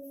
Para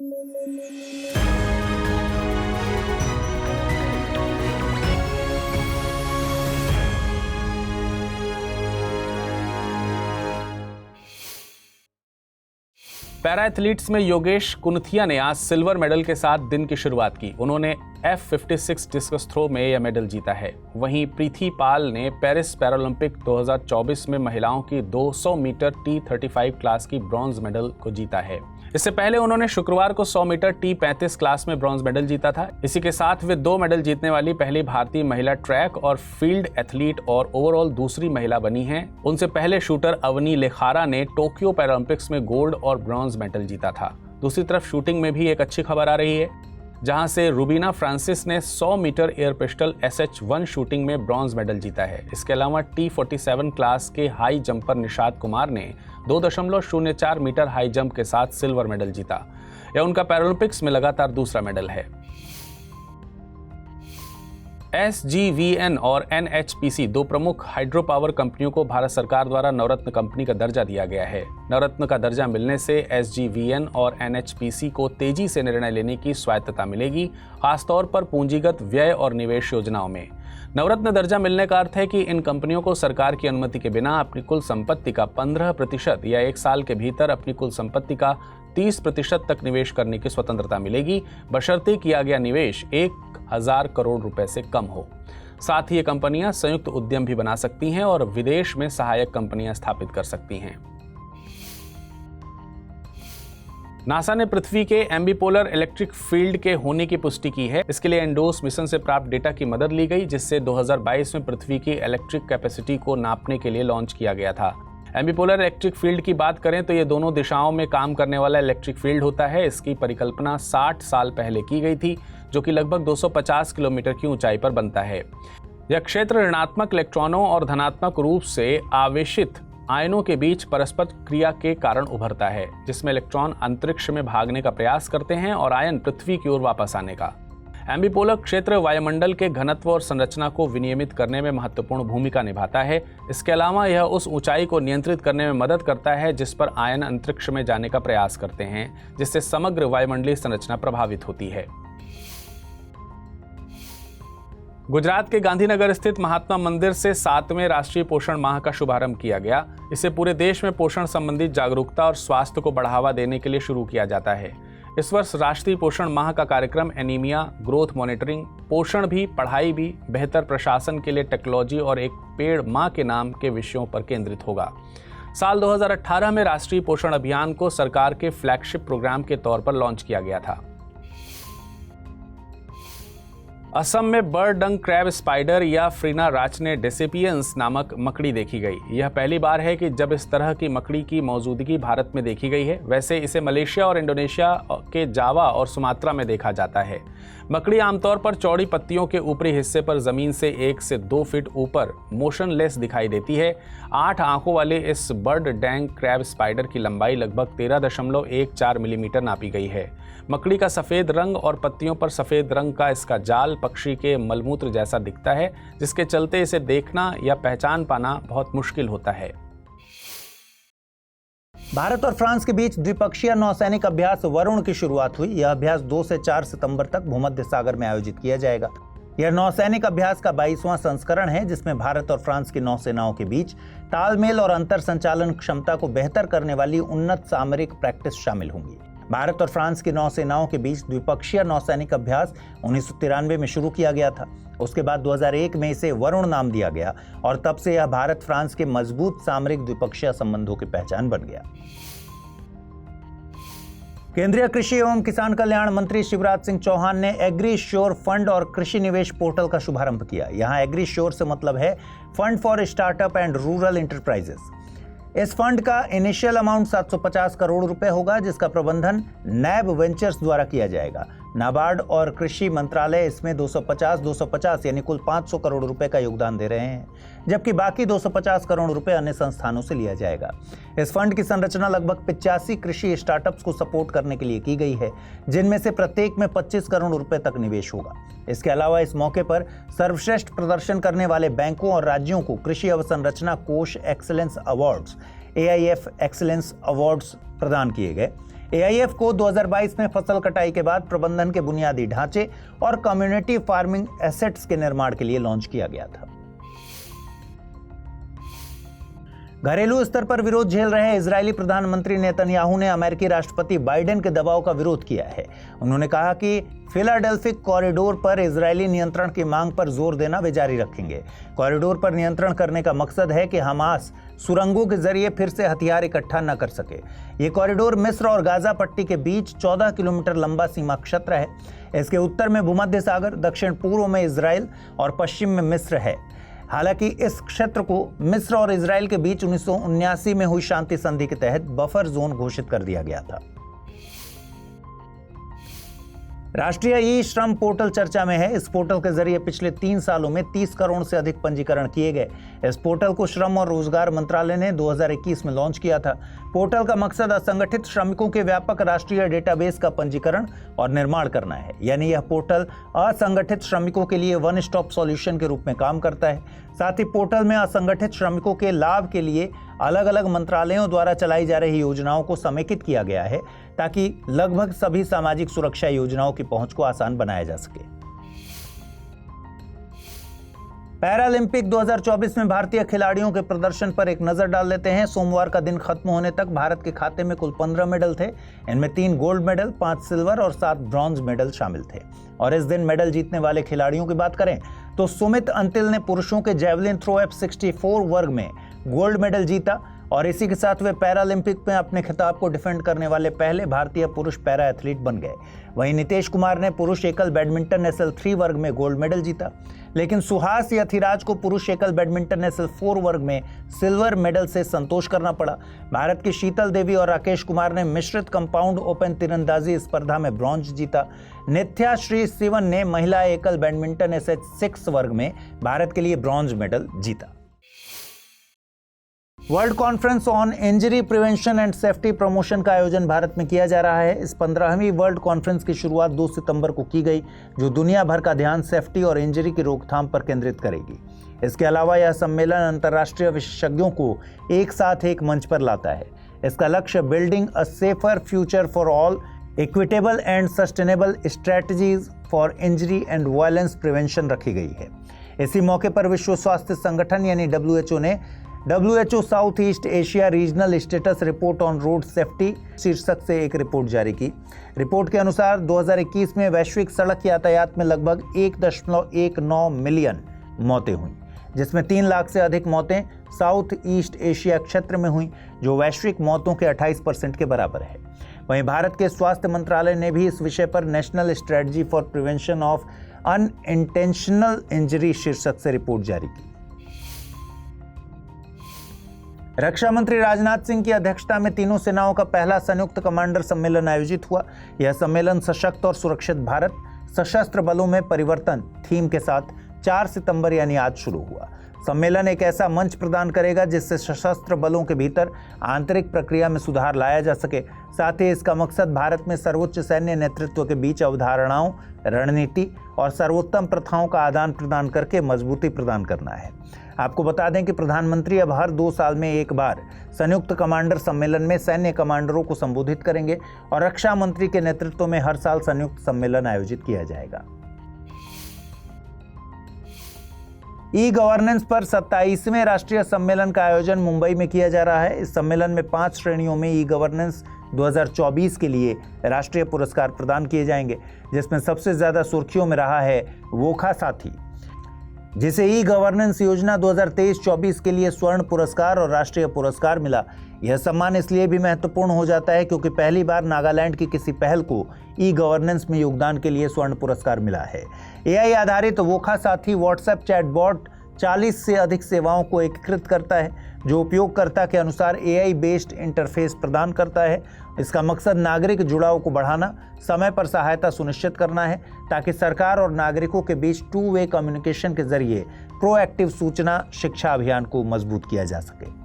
athletes में योगेश कुनथिया ने आज सिल्वर मेडल के साथ दिन की शुरुआत की। उन्होंने F56 डिस्कस थ्रो में यह मेडल जीता है। वहीं प्रीति पाल ने पेरिस पैरालंपिक 2024 में महिलाओं की 200 मीटर T35 क्लास की ब्रॉन्ज मेडल को जीता है। इससे पहले उन्होंने शुक्रवार को 100 मीटर T35 क्लास में ब्रॉन्ज मेडल जीता था। इसी के साथ वे 2 मेडल जीतने वाली पहली भारतीय महिला ट्रैक और फील्ड एथलीट और ओवरऑल दूसरी महिला बनी हैं। उनसे पहले शूटर अवनी लेखारा ने टोक्यो पैरालंपिक्स में गोल्ड और ब्रॉन्ज मेडल जीता था। दूसरी तरफ शूटिंग में भी एक अच्छी खबर आ रही है, जहां से रुबीना फ्रांसिस ने 100 metre air pistol SH1 shooting में ब्रॉन्ज मेडल जीता है। इसके अलावा T47 क्लास के हाई जंपर निशात कुमार ने 2.04 मीटर हाई जंप के साथ सिल्वर मेडल जीता। यह उनका पैरालंपिक्स में लगातार दूसरा मेडल है। SGVN और NHPC, 2 प्रमुख हाइड्रो पावर कंपनियों को भारत सरकार द्वारा नवरत्न कंपनी का दर्जा दिया गया है। नवरत्न का दर्जा मिलने से SGVN और NHPC को तेजी से निर्णय लेने की स्वायत्तता मिलेगी, खासतौर पर पूंजीगत व्यय और निवेश योजनाओं में। नवरत्न दर्जा मिलने का अर्थ है कि इन कंपनियों को सरकार की अनुमति के बिना अपनी कुल संपत्ति का 15% या 1 साल के भीतर अपनी कुल संपत्ति का 30% तक निवेश करने की स्वतंत्रता मिलेगी, बशर्ते किया गया निवेश 1000 करोड़ रुपए से कम हो। साथ ही ये कंपनियां संयुक्त उद्यम भी बना सकती हैं और विदेश में सहायक कंपनियां स्थापित कर सकती हैं। नासा ने पृथ्वी के एम्बीपोलर इलेक्ट्रिक फील्ड के होने की पुष्टि की है। इसके लिए एंडोस मिशन से प्राप्त डेटा की मदद ली गई, जिससे 2022 में पृथ्वी की इलेक्ट्रिक कैपेसिटी को नापने के लिए लॉन्च किया गया था। एम्बीपोलर इलेक्ट्रिक फील्ड की बात करें तो ये दोनों दिशाओं में काम करने वाला इलेक्ट्रिक फील्ड होता है। इसकी परिकल्पना 60 साल पहले की गई थी, जो कि लगभग 250 किलोमीटर की ऊंचाई पर बनता है। यह क्षेत्र ऋणात्मक इलेक्ट्रॉनों और धनात्मक रूप से आवेशित आयनों के बीच परस्पर क्रिया के कारण उभरता है, जिसमें इलेक्ट्रॉन अंतरिक्ष में भागने का प्रयास करते हैं और आयन पृथ्वी की ओर वापस आने का। एम्बीपोलर क्षेत्र वायुमंडल के घनत्व और संरचना को विनियमित करने में महत्वपूर्ण भूमिका निभाता है। इसके अलावा यह उस ऊंचाई को नियंत्रित करने में मदद करता है जिस पर आयन अंतरिक्ष में जाने का प्रयास करते हैं, जिससे समग्र वायुमंडलीय संरचना प्रभावित होती है। गुजरात के गांधीनगर स्थित महात्मा मंदिर से 7वें राष्ट्रीय पोषण माह का शुभारंभ किया गया। इसे पूरे देश में पोषण संबंधित जागरूकता और स्वास्थ्य को बढ़ावा देने के लिए शुरू किया जाता है। इस वर्ष राष्ट्रीय पोषण माह का कार्यक्रम एनीमिया, ग्रोथ मॉनिटरिंग, पोषण भी, पढ़ाई भी, बेहतर प्रशासन के लिए टेक्नोलॉजी और एक पेड़ मां के नाम के विषयों पर केंद्रित होगा। साल 2018 में राष्ट्रीय पोषण अभियान को सरकार के फ्लैगशिप प्रोग्राम के तौर पर लॉन्च किया गया था। असम में बर्ड डंग क्रैब स्पाइडर या फ्रीना राचने डेसिपियंस नामक मकड़ी देखी गई। यह पहली बार है कि जब इस तरह की मकड़ी की मौजूदगी भारत में देखी गई है। वैसे इसे मलेशिया और इंडोनेशिया के जावा और सुमात्रा में देखा जाता है। मकड़ी आमतौर पर चौड़ी पत्तियों के ऊपरी हिस्से पर जमीन से 1 से 2 फीट ऊपर मोशनलेस दिखाई देती है। 8 आंखों वाले इस बर्ड डैंग क्रैब स्पाइडर की लंबाई लगभग 13.14 मिलीमीटर नापी गई है। मकड़ी का सफेद रंग और पत्तियों पर सफेद रंग का इसका जाल पक्षी के मलमूत्र जैसा दिखता है, जिसके चलते इसे देखना या पहचान पाना बहुत मुश्किल होता है। भारत और फ्रांस के बीच द्विपक्षीय नौसैनिक अभ्यास वरुण की शुरुआत हुई। यह अभ्यास 2 से 4 सितंबर तक भूमध्य सागर में आयोजित किया जाएगा। यह नौसैनिक अभ्यास का 22वां संस्करण है, जिसमें भारत और फ्रांस की नौसेनाओं के बीच तालमेल और अंतर संचालन क्षमता को बेहतर करने वाली उन्नत सामरिक प्रैक्टिस शामिल होंगी। भारत और फ्रांस की नौसेनाओं के बीच द्विपक्षीय नौसैनिक अभ्यास 1993 में शुरू किया गया था। उसके बाद 2001 में इसे वरुण नाम दिया गया और तब से यह भारत फ्रांस के मजबूत सामरिक द्विपक्षीय संबंधों की पहचान बन गया। केंद्रीय कृषि एवं किसान कल्याण मंत्री शिवराज सिंह चौहान ने एग्री श्योर फंड और कृषि निवेश पोर्टल का शुभारंभ किया। यहाँ एग्री श्योर से मतलब है fund for startup and rural enterprises. इस फंड का इनिशियल अमाउंट 750 करोड़ रुपए होगा, जिसका प्रबंधन नैब वेंचर्स द्वारा किया जाएगा। नाबार्ड और कृषि मंत्रालय इसमें 250 यानी कुल 500 करोड़ रुपए का योगदान दे रहे हैं, जबकि बाकी 250 करोड़ रुपए अन्य संस्थानों से लिया जाएगा। इस फंड की संरचना लगभग 85 कृषि स्टार्टअप्स को सपोर्ट करने के लिए की गई है, जिनमें से प्रत्येक में 25 करोड़ रुपए तक निवेश होगा। इसके अलावा इस मौके पर सर्वश्रेष्ठ प्रदर्शन करने वाले बैंकों और राज्यों को कृषि अवसंरचना कोष excellence awards AIF excellence awards प्रदान किए गए। AIF को 2022 में फसल कटाई के बाद प्रबंधन के बुनियादी ढांचे और कम्युनिटी फार्मिंग एसेट्स के निर्माण के लिए लॉन्च किया गया था। घरेलू स्तर पर विरोध झेल रहे इजरायली प्रधानमंत्री नेतन्याहू ने अमेरिकी राष्ट्रपति बाइडेन के दबाव का विरोध किया है। उन्होंने कहा कि फिलाडेल्फिक कॉरिडोर पर इजरायली नियंत्रण की मांग पर जोर देना वे जारी रखेंगे। कॉरिडोर पर नियंत्रण करने का मकसद है कि हमास सुरंगों के जरिए फिर से हथियार इकट्ठा न कर सके। ये कॉरिडोर मिस्र और गाजा पट्टी के बीच 14 किलोमीटर लंबा सीमा क्षेत्र है। इसके उत्तर में भूमध्य सागर, दक्षिण पूर्व में इजराइल और पश्चिम में मिस्र है। हालांकि इस क्षेत्र को मिस्र और इजराइल के बीच 1979 में हुई शांति संधि के तहत बफर जोन घोषित कर दिया गया था। राष्ट्रीय ई श्रम पोर्टल चर्चा में है। इस पोर्टल के जरिए पिछले 3 सालों में 30 करोड़ से अधिक पंजीकरण किए गए। इस पोर्टल को श्रम और रोजगार मंत्रालय ने 2021 में लॉन्च किया था। पोर्टल का मकसद असंगठित श्रमिकों के व्यापक राष्ट्रीय डेटाबेस का पंजीकरण और निर्माण करना है। यानी यह पोर्टल असंगठित श्रमिकों के लिए वन स्टॉप सॉल्यूशन के रूप में काम करता है। साथ ही पोर्टल में असंगठित श्रमिकों के लाभ के लिए अलग अलग मंत्रालयों द्वारा चलाई जा रही योजनाओं को समेकित किया गया है, ताकि लगभग सभी सामाजिक सुरक्षा योजनाओं की पहुंच को आसान बनाया जा सके। पैरालंपिक 2024 में भारतीय खिलाड़ियों के प्रदर्शन पर एक नजर डाल लेते हैं। सोमवार का दिन खत्म होने तक भारत के खाते में कुल 15 मेडल थे। इनमें 3 गोल्ड मेडल, 5 सिल्वर और 7 ब्रॉन्ज मेडल शामिल थे। और इस दिन मेडल जीतने वाले खिलाड़ियों की बात करें तो सुमित अंतिल ने पुरुषों के जैवलिन थ्रो F64 वर्ग में गोल्ड मेडल जीता और इसी के साथ वे पैरालंपिक में अपने खिताब को डिफेंड करने वाले पहले भारतीय पुरुष पैरा एथलीट बन गए। वहीं नीतेश कुमार ने पुरुष एकल बैडमिंटन SL3 वर्ग में गोल्ड मेडल जीता, लेकिन सुहास यथिराज को पुरुष एकल बैडमिंटन SL4 वर्ग में सिल्वर मेडल से संतोष करना पड़ा। भारत की शीतल देवी और राकेश कुमार ने मिश्रित कंपाउंड ओपन तीरंदाजी स्पर्धा में ब्रॉन्ज जीता। नित्या श्री सिवन ने महिला एकल बैडमिंटन SH6 वर्ग में भारत के लिए ब्रॉन्ज मेडल जीता। World conference on injury prevention and safety promotion का आयोजन भारत में किया जा रहा है। इस 15वीं वर्ल्ड कॉन्फ्रेंस की शुरुआत 2 सितंबर को की गई, जो दुनिया भर का ध्यान सेफ्टी और इंजरी की रोकथाम पर केंद्रित करेगी। इसके अलावा यह सम्मेलन अंतर्राष्ट्रीय विशेषज्ञों को एक साथ एक मंच पर लाता है। इसका लक्ष्य building a safer future for all, equitable and sustainable strategies for injury and violence prevention रखी गई है। इसी मौके पर विश्व स्वास्थ्य संगठन यानी WHO ने WHO south east Asia regional status report on road safety शीर्षक से एक रिपोर्ट जारी की। रिपोर्ट के अनुसार 2021 में वैश्विक सड़क यातायात में लगभग 1.19 मिलियन मौतें हुई, जिसमें 3 लाख से अधिक मौतें साउथ ईस्ट एशिया क्षेत्र में हुई, जो वैश्विक मौतों के 28% के बराबर है। वहीं भारत के स्वास्थ्य मंत्रालय ने भी इस विषय पर national strategy for prevention of unintentional injury शीर्षक से रिपोर्ट जारी की। रक्षा मंत्री राजनाथ सिंह की अध्यक्षता में तीनों सेनाओं का पहला संयुक्त कमांडर सम्मेलन आयोजित हुआ। यह सम्मेलन सशक्त और सुरक्षित भारत, सशस्त्र बलों में परिवर्तन थीम के साथ 4 सितंबर यानी आज शुरू हुआ। सम्मेलन एक ऐसा मंच प्रदान करेगा जिससे सशस्त्र बलों के भीतर आंतरिक प्रक्रिया में सुधार लाया जा सके। साथ ही इसका मकसद भारत में सर्वोच्च सैन्य नेतृत्व के बीच अवधारणाओं, रणनीति और सर्वोत्तम प्रथाओं का आदान प्रदान करके मजबूती प्रदान करना है। आपको बता दें कि प्रधानमंत्री अब हर 2 साल में एक बार संयुक्त कमांडर सम्मेलन में सैन्य कमांडरों को संबोधित करेंगे और रक्षा मंत्री के नेतृत्व में हर साल संयुक्त सम्मेलन आयोजित किया जाएगा। ई गवर्नेंस पर 27वें राष्ट्रीय सम्मेलन का आयोजन मुंबई में किया जा रहा है। इस सम्मेलन में 5 श्रेणियों में ई गवर्नेंस 2024 के लिए राष्ट्रीय पुरस्कार प्रदान किए जाएंगे, जिसमें सबसे ज्यादा सुर्खियों में रहा है वोखा साथी, जिसे ई गवर्नेंस योजना 2023-24 के लिए स्वर्ण पुरस्कार और राष्ट्रीय पुरस्कार मिला। यह सम्मान इसलिए भी महत्वपूर्ण हो जाता है क्योंकि पहली बार नागालैंड की किसी पहल को ई गवर्नेंस में योगदान के लिए स्वर्ण पुरस्कार मिला है। AI आधारित वोखा साथी व्हाट्सएप चैटबॉट 40 से अधिक सेवाओं को एकीकृत करता है, जो उपयोगकर्ता के अनुसार AI बेस्ड इंटरफेस प्रदान करता है। इसका मकसद नागरिक जुड़ाव को बढ़ाना, समय पर सहायता सुनिश्चित करना है, ताकि सरकार और नागरिकों के बीच 2 वे कम्युनिकेशन के जरिए प्रोएक्टिव सूचना शिक्षा अभियान को मजबूत किया जा सके।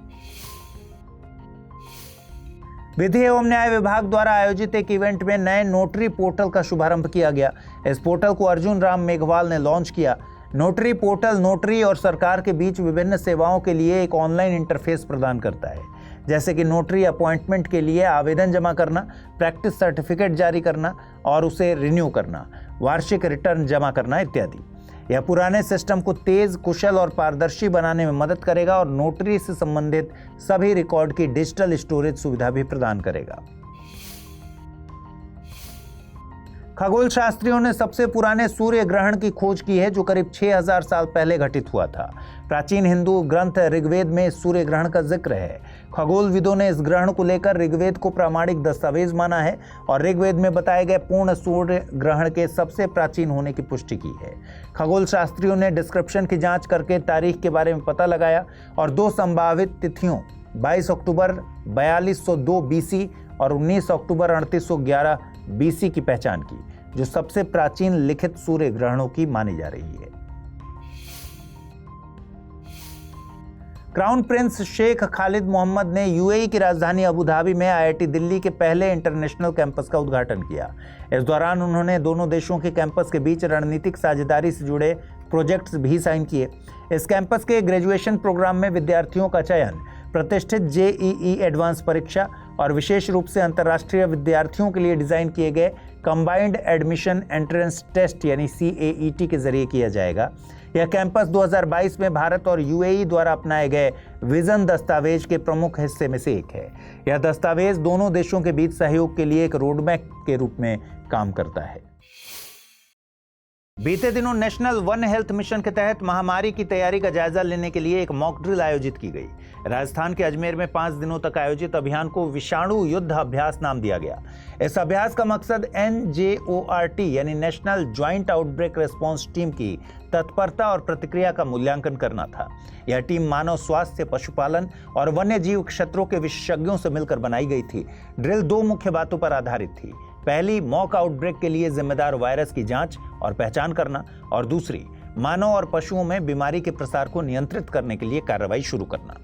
विधि एवं न्याय विभाग द्वारा आयोजित एक इवेंट में नए नोटरी पोर्टल का शुभारंभ किया गया। इस पोर्टल को अर्जुन राम मेघवाल ने लॉन्च किया। नोटरी पोर्टल नोटरी और सरकार के बीच विभिन्न सेवाओं के लिए एक ऑनलाइन इंटरफेस प्रदान करता है, जैसे कि नोटरी अपॉइंटमेंट के लिए आवेदन जमा करना, प्रैक्टिस सर्टिफिकेट जारी करना और उसे रिन्यू करना, वार्षिक रिटर्न जमा करना इत्यादि। यह पुराने सिस्टम को तेज, कुशल और पारदर्शी बनाने में मदद करेगा और नोटरी से संबंधित सभी रिकॉर्ड की डिजिटल स्टोरेज सुविधा भी प्रदान करेगा। खगोल शास्त्रियों ने सबसे पुराने सूर्य ग्रहण की खोज की है, जो करीब 6000 साल पहले घटित हुआ था। प्राचीन हिंदू ग्रंथ ऋग्वेद में सूर्य ग्रहण का जिक्र है। खगोलविदों ने इस ग्रहण को लेकर ऋग्वेद को प्रामाणिक दस्तावेज माना है और ऋग्वेद में बताए गए पूर्ण सूर्य ग्रहण के सबसे प्राचीन होने की पुष्टि की है। खगोल शास्त्रियों ने डिस्क्रिप्शन की जांच करके तारीख के बारे में पता लगाया और 2 संभावित तिथियों 22 अक्टूबर 4202 BC और 19 अक्टूबर 3811 BC की पहचान की, जो सबसे प्राचीन लिखित सूर्य ग्रहणों की मानी जा रही है। Crown prince Sheikh Khalid Mohammed ने यूएई की राजधानी अबू धाबी में आईआईटी दिल्ली के पहले इंटरनेशनल कैंपस का उद्घाटन किया। इस दौरान उन्होंने दोनों देशों के कैंपस के बीच रणनीतिक साझेदारी से जुड़े प्रोजेक्ट्स भी साइन किए। इस कैंपस के ग्रेजुएशन प्रोग्राम में विद्यार्थियों का चयन प्रतिष्ठित जेईई एडवांस परीक्षा और विशेष रूप से अंतर्राष्ट्रीय विद्यार्थियों के लिए डिजाइन किए गए कंबाइंड एडमिशन एंट्रेंस टेस्ट यानी CAET के जरिए किया जाएगा। यह कैंपस 2022 में भारत और यूएई द्वारा अपनाए गए विजन दस्तावेज के प्रमुख हिस्से में से एक है। यह दस्तावेज दोनों देशों के बीच सहयोग के लिए एक रोडमैप के रूप में काम करता है। बीते दिनों नेशनल वन हेल्थ मिशन के तहत महामारी की तैयारी का जायजा लेने के लिए एक मॉक ड्रिल आयोजित की गई। राजस्थान के अजमेर में 5 दिनों तक आयोजित अभियान को विषाणु युद्ध अभ्यास नाम दिया गया। इस अभ्यास का मकसद NJORT यानी national joint outbreak response team की तत्परता और प्रतिक्रिया का मूल्यांकन करना था। यह टीम मानव स्वास्थ्य, पशुपालन और वन्य जीव क्षेत्रों के विशेषज्ञों से मिलकर बनाई गई थी। ड्रिल 2 मुख्य बातों पर आधारित थी। पहली, मॉक आउटब्रेक के लिए जिम्मेदार वायरस की जांच और पहचान करना, और दूसरी, मानव और पशुओं में बीमारी के प्रसार को नियंत्रित करने के लिए कार्रवाई शुरू करना।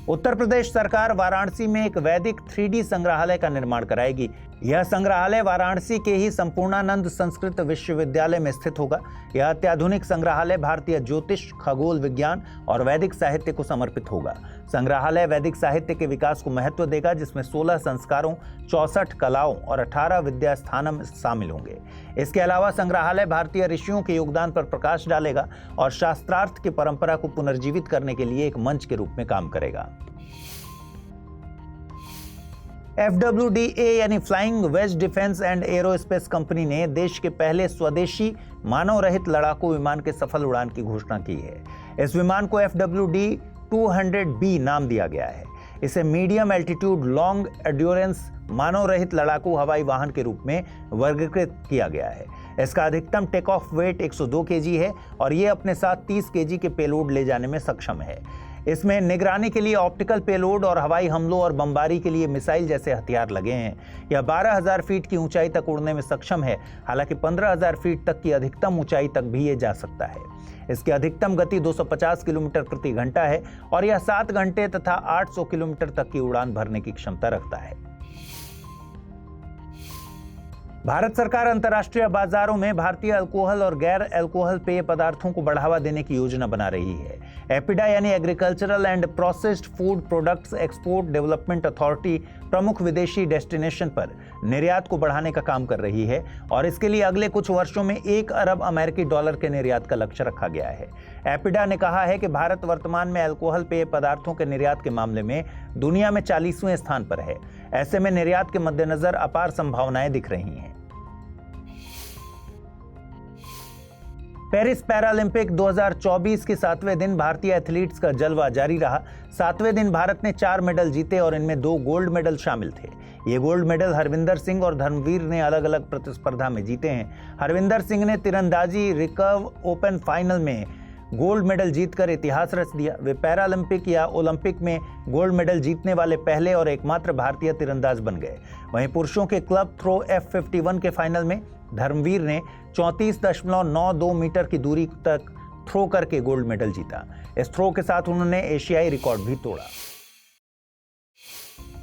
उत्तर प्रदेश सरकार वाराणसी में एक वैदिक 3D संग्रहालय का निर्माण कराएगी। यह संग्रहालय वाराणसी के ही संपूर्णानंद संस्कृत विश्वविद्यालय में स्थित होगा। यह अत्याधुनिक संग्रहालय भारतीय ज्योतिष, खगोल विज्ञान और वैदिक साहित्य को समर्पित होगा। संग्रहालय वैदिक साहित्य के विकास को महत्व देगा, जिसमें 16 संस्कारों, 64 कलाओं और 18 विद्या स्थानम शामिल होंगे। इसके अलावा संग्रहालय भारतीय ऋषियों के योगदान पर प्रकाश डालेगा और शास्त्रार्थ की परंपरा को पुनर्जीवित करने के लिए एक मंच के रूप में काम करेगा। FWDA यानी flying wedge defence and aerospace company ने देश के पहले स्वदेशी मानव रहित लड़ाकू विमान के सफल उड़ान की घोषणा की है। इस विमान को FWD-200B नाम दिया गया है। इसे मीडियम एल्टीट्यूड लॉन्ग एड्योरेंस मानव रहित लड़ाकू हवाई वाहन के रूप में वर्गीकृत किया गया है। इसका अधिकतम टेक ऑफ वेट 102 kg है और ये अपने साथ 30 kg के पेलोड ले जाने में सक्षम है। इसमें निगरानी के लिए ऑप्टिकल पेलोड और हवाई हमलों और बमबारी के लिए मिसाइल जैसे हथियार लगे हैं। यह 12000 फीट की ऊंचाई तक उड़ने में सक्षम है। हालांकि 15000 फीट तक की अधिकतम ऊंचाई तक भी ये जा सकता है। इसकी अधिकतम गति 250 किलोमीटर प्रति घंटा है और यह 7 घंटे तथा 800 किलोमीटर तक की उड़ान भरने की क्षमता रखता है। भारत सरकार अंतर्राष्ट्रीय बाजारों में भारतीय अल्कोहल और गैर अल्कोहल पेय पदार्थों को बढ़ावा देने की योजना बना रही है। एपिडा यानी agricultural and processed food products export development authority प्रमुख विदेशी डेस्टिनेशन पर निर्यात को बढ़ाने का काम कर रही है और इसके लिए अगले कुछ वर्षों में 1 अरब अमेरिकी डॉलर के निर्यात का लक्ष्य रखा गया है। एपिडा ने कहा है कि भारत वर्तमान में अल्कोहल पेय पदार्थों के निर्यात के मामले में दुनिया में 40वें स्थान पर है। ऐसे में निर्यात के मद्देनजर अपार संभावनाएं दिख रही हैं। पेरिस पैरालंपिक 2024 के 7वें दिन भारतीय एथलीट्स का जलवा जारी रहा। 7वें दिन भारत ने 4 मेडल जीते और इनमें 2 गोल्ड मेडल शामिल थे। ये गोल्ड मेडल हरविंदर सिंह और धर्मवीर ने अलग अलग प्रतिस्पर्धा में जीते हैं। हरविंदर सिंह ने तीरंदाजी रिकर्व ओपन फाइनल में गोल्ड मेडल जीतकर इतिहास रच दिया। वे पैरालंपिक या ओलंपिक में गोल्ड मेडल जीतने वाले पहले और एकमात्र भारतीय तीरंदाज बन गए। वहीं पुरुषों के क्लब थ्रो F51 के फाइनल में धर्मवीर ने 34.92 मीटर की दूरी तक थ्रो करके गोल्ड मेडल जीता। इस थ्रो के साथ उन्होंने एशियाई रिकॉर्ड भी तोड़ा।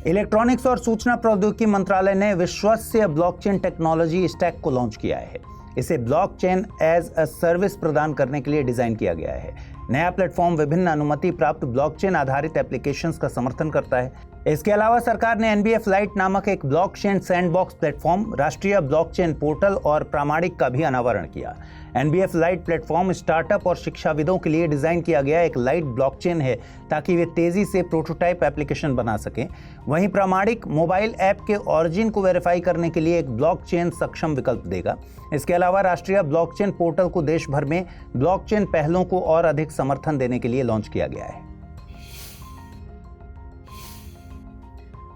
इलेक्ट्रॉनिक्स और सूचना प्रौद्योगिकी मंत्रालय ने विश्वसनीय ब्लॉकचेन टेक्नोलॉजी स्टैक को लॉन्च किया है। इसे ब्लॉकचेन एज अ सर्विस प्रदान करने के लिए डिजाइन किया गया है। नया प्लेटफॉर्म विभिन्न अनुमति प्राप्त ब्लॉकचेन आधारित एप्लीकेशंस का समर्थन करता है। इसके अलावा सरकार ने NBF लाइट नामक एक ब्लॉकचेन सैंडबॉक्स प्लेटफॉर्म, राष्ट्रीय ब्लॉकचेन पोर्टल और प्रामाणिक का भी अनावरण किया। NBF लाइट प्लेटफॉर्म स्टार्टअप और शिक्षाविदों के लिए डिजाइन किया गया एक लाइट ब्लॉकचेन है ताकि वे तेजी से प्रोटोटाइप एप्लीकेशन बना सकें। वहीं प्रामाणिक मोबाइल ऐप के ऑरिजिन को वेरीफाई करने के लिए एक ब्लॉकचेन सक्षम विकल्प देगा। इसके अलावा राष्ट्रीय ब्लॉकचेन पोर्टल को देश भर में ब्लॉकचेन पहलों को और अधिक समर्थन देने के लिए लॉन्च किया गया है।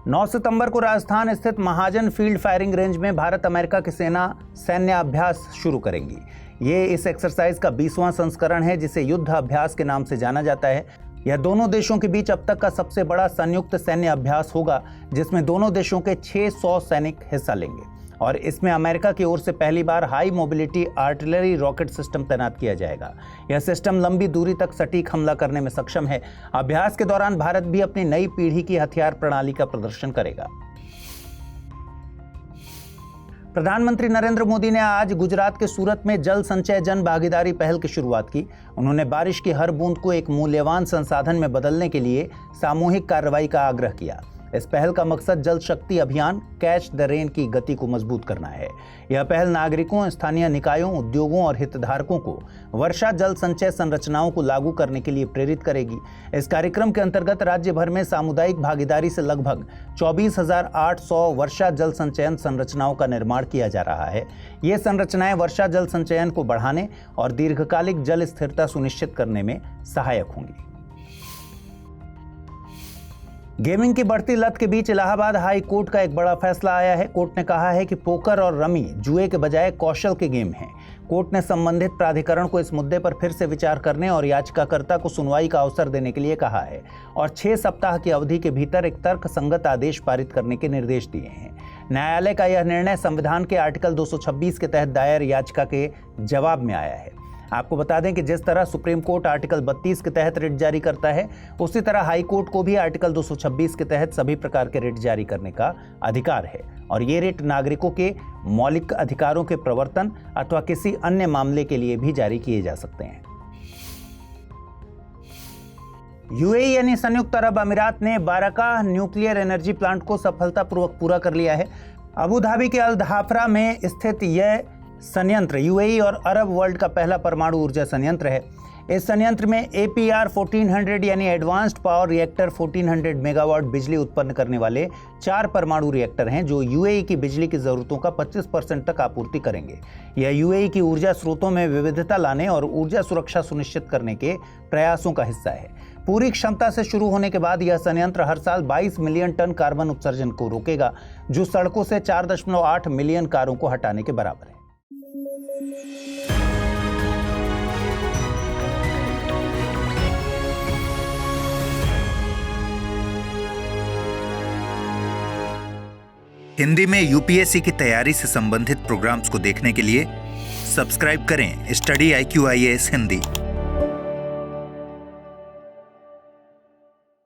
9 सितंबर को राजस्थान स्थित महाजन फील्ड फायरिंग रेंज में भारत अमेरिका की सेना सैन्य अभ्यास शुरू करेंगी। ये इस एक्सरसाइज का 20वां संस्करण है जिसे युद्ध अभ्यास के नाम से जाना जाता है। यह दोनों देशों के बीच अब तक का सबसे बड़ा संयुक्त सैन्य अभ्यास होगा जिसमें दोनों देशों के 600 सैनिक हिस्सा लेंगे और इसमें अमेरिका की ओर से पहली बार high mobility artillery rocket system तैनात किया जाएगा। यह सिस्टम लंबी दूरी तक सटीक हमला करने में सक्षम है। अभ्यास के दौरान भारत भी अपनी नई पीढ़ी की हथियार प्रणाली का प्रदर्शन करेगा। प्रधानमंत्री नरेंद्र मोदी ने आज गुजरात के सूरत में जल संचय जन भागीदारी पहल की शुरुआत की। उन्होंने बारिश की हर बूंद को एक मूल्यवान संसाधन में बदलने के लिए सामूहिक कार्रवाई का आग्रह किया। इस पहल का मकसद जल शक्ति अभियान कैच द रेन की गति को मजबूत करना है। यह पहल नागरिकों, स्थानीय निकायों, उद्योगों और हितधारकों को वर्षा जल संचय संरचनाओं को लागू करने के लिए प्रेरित करेगी। इस कार्यक्रम के अंतर्गत राज्य भर में सामुदायिक भागीदारी से लगभग 24,800 वर्षा जल संचयन संरचनाओं का निर्माण किया जा रहा है। ये संरचनाएं वर्षा जल संचयन को बढ़ाने और दीर्घकालिक जल स्थिरता सुनिश्चित करने में सहायक होंगी। गेमिंग की बढ़ती लत के बीच इलाहाबाद हाई कोर्ट का एक बड़ा फैसला आया है। कोर्ट ने कहा है कि पोकर और रमी जुए के बजाय कौशल के गेम हैं। कोर्ट ने संबंधित प्राधिकरण को इस मुद्दे पर फिर से विचार करने और याचिकाकर्ता को सुनवाई का अवसर देने के लिए कहा है और 6 सप्ताह की अवधि के भीतर एक तर्कसंगत आदेश पारित करने के निर्देश दिए हैं। न्यायालय का यह निर्णय संविधान के आर्टिकल 226 के तहत दायर याचिका के जवाब में आया है। आपको बता दें कि जिस तरह सुप्रीम कोर्ट आर्टिकल 32 के तहत रिट जारी करता है, उसी तरह हाई कोर्ट को भी आर्टिकल 226 के तहत सभी प्रकार के रिट जारी करने का अधिकार है और ये रिट नागरिकों के मौलिक अधिकारों के प्रवर्तन अथवा किसी अन्य मामले के लिए भी जारी किए जा सकते हैं। यूएई यानी संयुक्त अरब अमीरात ने बाराकाह न्यूक्लियर एनर्जी प्लांट को सफलतापूर्वक पूरा कर लिया है। अबू धाबी के अल धाफरा में स्थित यह संयंत्र यूएई और अरब वर्ल्ड का पहला परमाणु ऊर्जा संयंत्र है। इस संयंत्र में APR 1400 यानी एडवांस्ड पावर रिएक्टर 1400 मेगावाट बिजली उत्पन्न करने वाले 4 परमाणु रिएक्टर हैं जो यूएई की बिजली की जरूरतों का 25% तक आपूर्ति करेंगे। यह यूएई की ऊर्जा स्रोतों में विविधता लाने और ऊर्जा सुरक्षा सुनिश्चित करने के प्रयासों का हिस्सा है। पूरी क्षमता से शुरू होने के बाद यह संयंत्र हर साल 22 मिलियन टन कार्बन उत्सर्जन को रोकेगा, जो सड़कों से 4.8 मिलियन कारों को हटाने के बराबर है। हिंदी में यूपीएससी की तैयारी से संबंधित प्रोग्राम्स को देखने के लिए सब्सक्राइब करें स्टडी IQ IAS हिंदी।